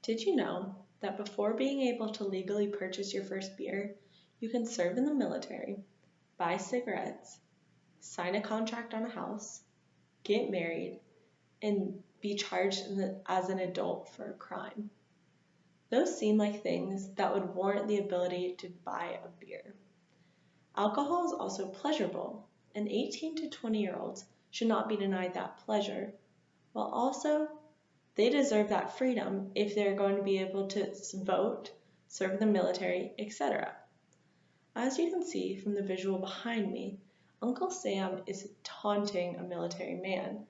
Did you know that before being able to legally purchase your first beer, you can serve in the military, buy cigarettes, sign a contract on a house, get married, and be charged as an adult for a crime? Those seem like things that would warrant the ability to buy a beer. Alcohol is also pleasurable, and 18 to 20-year-olds should not be denied that pleasure, while also they deserve that freedom if they're going to be able to vote, serve in the military, etc. As you can see from the visual behind me, Uncle Sam is taunting a military man,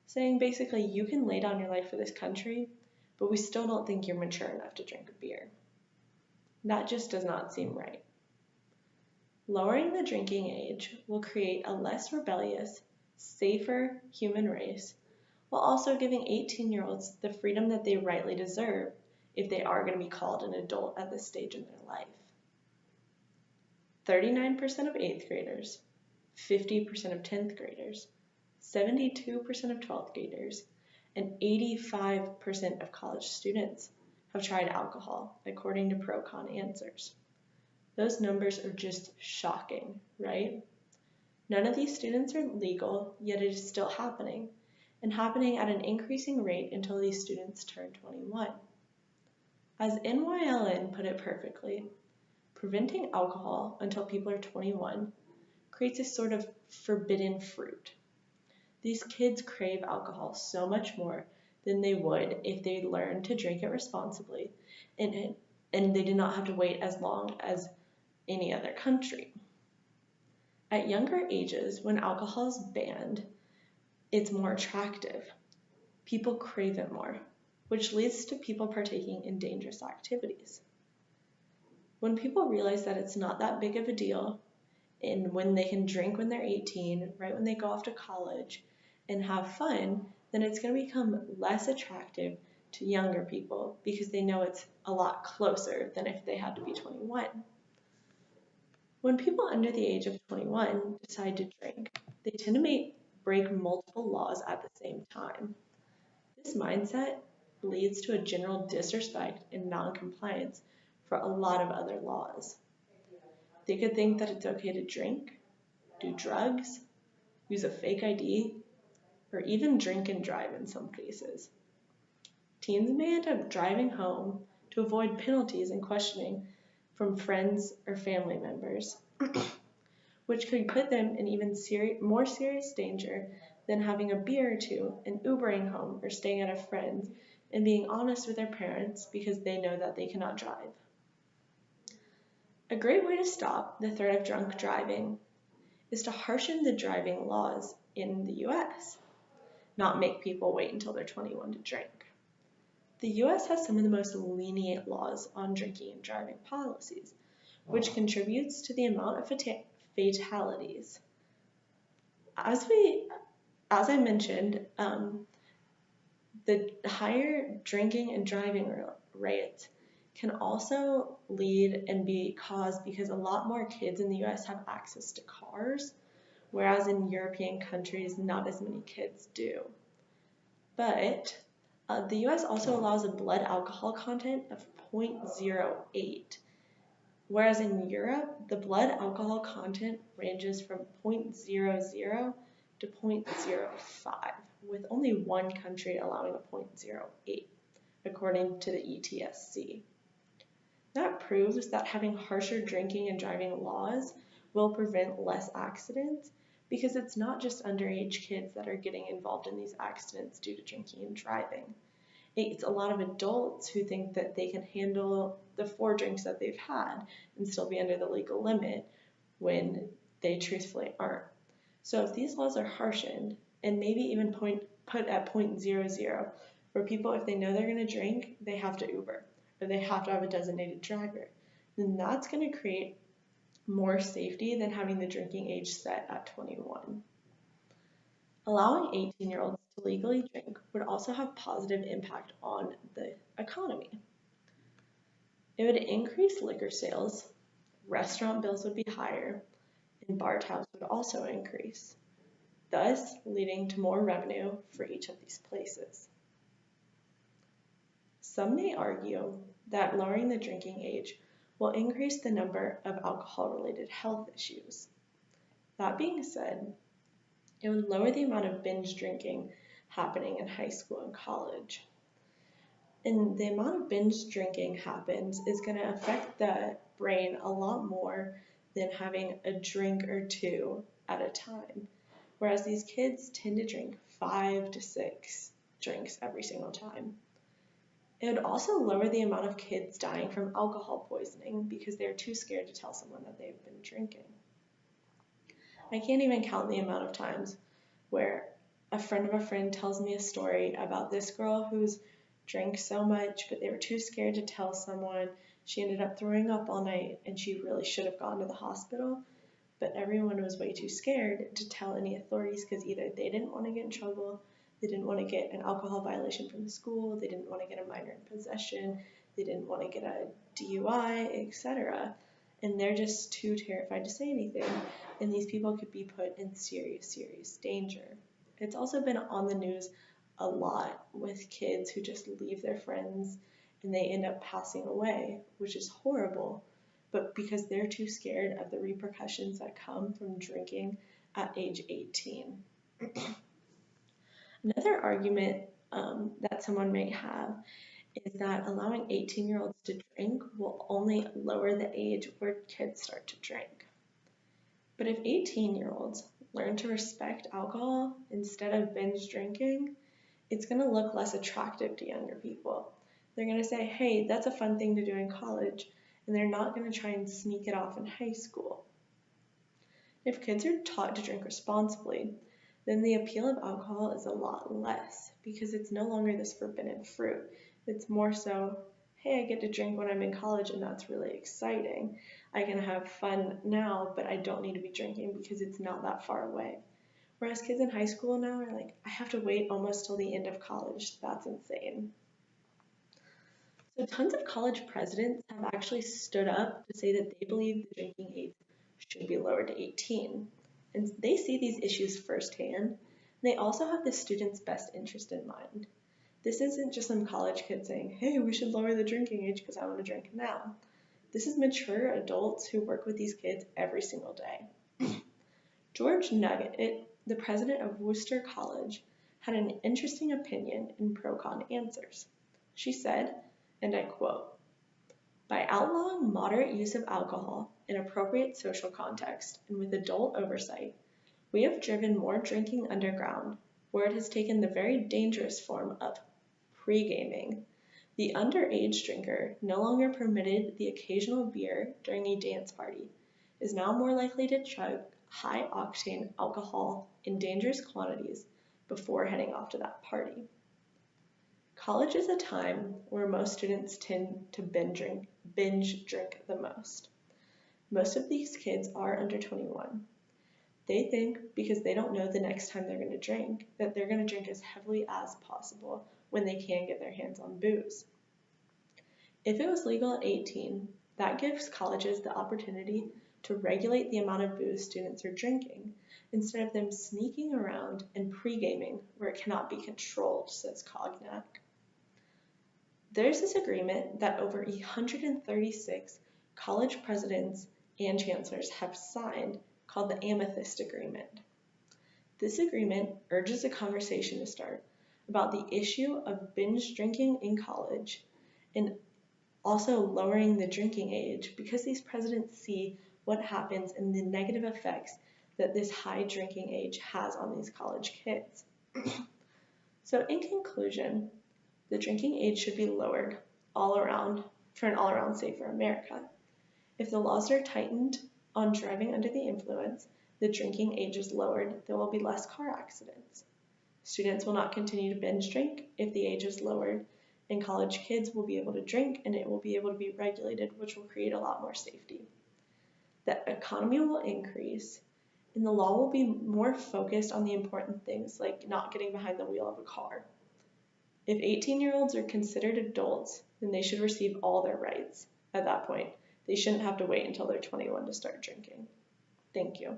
saying basically, you can lay down your life for this country, but we still don't think you're mature enough to drink a beer. That just does not seem right. Lowering the drinking age will create a less rebellious, safer human race, while also giving 18-year-olds the freedom that they rightly deserve if they are going to be called an adult at this stage in their life. 39% of 8th graders, 50% of 10th graders, 72% of 12th graders, and 85% of college students have tried alcohol, according to Pro-Con Answers. Those numbers are just shocking, right? None of these students are legal, yet it is still happening, and happening at an increasing rate until these students turn 21. As NYLN put it perfectly, preventing alcohol until people are 21 creates a sort of forbidden fruit. These kids crave alcohol so much more than they would if they learned to drink it responsibly and they did not have to wait as long as any other country. At younger ages, when alcohol is banned, it's more attractive. People crave it more, which leads to people partaking in dangerous activities. When people realize that it's not that big of a deal, and when they can drink when they're 18, right when they go off to college, and have fun, then it's going to become less attractive to younger people because they know it's a lot closer than if they had to be 21. When people under the age of 21 decide to drink, they tend to break multiple laws at the same time. This mindset leads to a general disrespect and non-compliance for a lot of other laws. They could think that it's okay to drink, do drugs, use a fake ID, or even drink and drive in some cases. Teens may end up driving home to avoid penalties and questioning from friends or family members, which could put them in even more serious danger than having a beer or two and Ubering home or staying at a friend's and being honest with their parents because they know that they cannot drive. A great way to stop the threat of drunk driving is to harshen the driving laws in the US, not make people wait until they're 21 to drink. The US has some of the most lenient laws on drinking and driving policies, which contributes to the amount of fatalities. As I mentioned, the higher drinking and driving rates can also lead and be caused because a lot more kids in the US have access to cars, whereas in European countries, not as many kids do. But the US also allows a blood alcohol content of 0.08, whereas in Europe, the blood alcohol content ranges from 0.00 to 0.05, with only one country allowing a 0.08, according to the ETSC. That proves that having harsher drinking and driving laws will prevent less accidents because it's not just underage kids that are getting involved in these accidents due to drinking and driving. It's a lot of adults who think that they can handle the 4 drinks that they've had and still be under the legal limit when they truthfully aren't. So if these laws are harshened and maybe even put at 0.00, where people, if they know they're going to drink, they have to Uber or they have to have a designated driver, then that's going to create more safety than having the drinking age set at 21. Allowing 18-year-olds to legally drink would also have positive impact on the economy. It would increase liquor sales, restaurant bills would be higher, and bar tabs would also increase, thus leading to more revenue for each of these places. Some may argue that lowering the drinking age will increase the number of alcohol-related health issues. That being said, it would lower the amount of binge drinking happening in high school and college. And the amount of binge drinking happens is going to affect the brain a lot more than having a drink or two at a time. Whereas these kids tend to drink 5 to 6 drinks every single time. It would also lower the amount of kids dying from alcohol poisoning because they're too scared to tell someone that they've been drinking. I can't even count the amount of times where a friend of a friend tells me a story about this girl who's drank so much, but they were too scared to tell someone. She ended up throwing up all night, and she really should have gone to the hospital, but everyone was way too scared to tell any authorities because either they didn't want to get in trouble, they didn't want to get an alcohol violation from the school, they didn't want to get a minor in possession, they didn't want to get a DUI, etc. And they're just too terrified to say anything, and these people could be put in serious, serious danger. It's also been on the news a lot with kids who just leave their friends and they end up passing away, which is horrible, but because they're too scared of the repercussions that come from drinking at age 18. Another argument that someone may have is that allowing 18-year-olds to drink will only lower the age where kids start to drink. But if 18-year-olds learn to respect alcohol instead of binge drinking, it's going to look less attractive to younger people. They're going to say, hey, that's a fun thing to do in college, and they're not going to try and sneak it off in high school. If kids are taught to drink responsibly, then the appeal of alcohol is a lot less because it's no longer this forbidden fruit. It's more so, hey, I get to drink when I'm in college and that's really exciting. I can have fun now, but I don't need to be drinking because it's not that far away. Whereas kids in high school now are like, I have to wait almost till the end of college. That's insane. So tons of college presidents have actually stood up to say that they believe the drinking age should be lowered to 18. And they see these issues firsthand. And they also have the student's best interest in mind. This isn't just some college kid saying, hey, we should lower the drinking age because I want to drink now. This is mature adults who work with these kids every single day. George Nugget, the president of Worcester College, had an interesting opinion in pro-con answers. She said, and I quote, by outlawing moderate use of alcohol in appropriate social context and with adult oversight, we have driven more drinking underground, where it has taken the very dangerous form of pre-gaming. The underage drinker, no longer permitted the occasional beer during a dance party, is now more likely to chug high-octane alcohol in dangerous quantities before heading off to that party. College is a time where most students tend to binge drink the most. Most of these kids are under 21. They think because they don't know the next time they're going to drink, that they're going to drink as heavily as possible when they can get their hands on booze. If it was legal at 18, that gives colleges the opportunity to regulate the amount of booze students are drinking, instead of them sneaking around and pre-gaming where it cannot be controlled, says Cognac. There's this agreement that over 136 college presidents and chancellors have signed called the Amethyst Agreement. This agreement urges a conversation to start about the issue of binge drinking in college and also lowering the drinking age because these presidents see what happens and the negative effects that this high drinking age has on these college kids. So in conclusion, the drinking age should be lowered all around for an all-around safer America. If the laws are tightened on driving under the influence, the drinking age is lowered, there will be less car accidents. Students will not continue to binge drink if the age is lowered, and college kids will be able to drink and it will be able to be regulated, which will create a lot more safety. The economy will increase, and the law will be more focused on the important things like not getting behind the wheel of a car. If 18-year-olds are considered adults, then they should receive all their rights at that point. They shouldn't have to wait until they're 21 to start drinking. Thank you.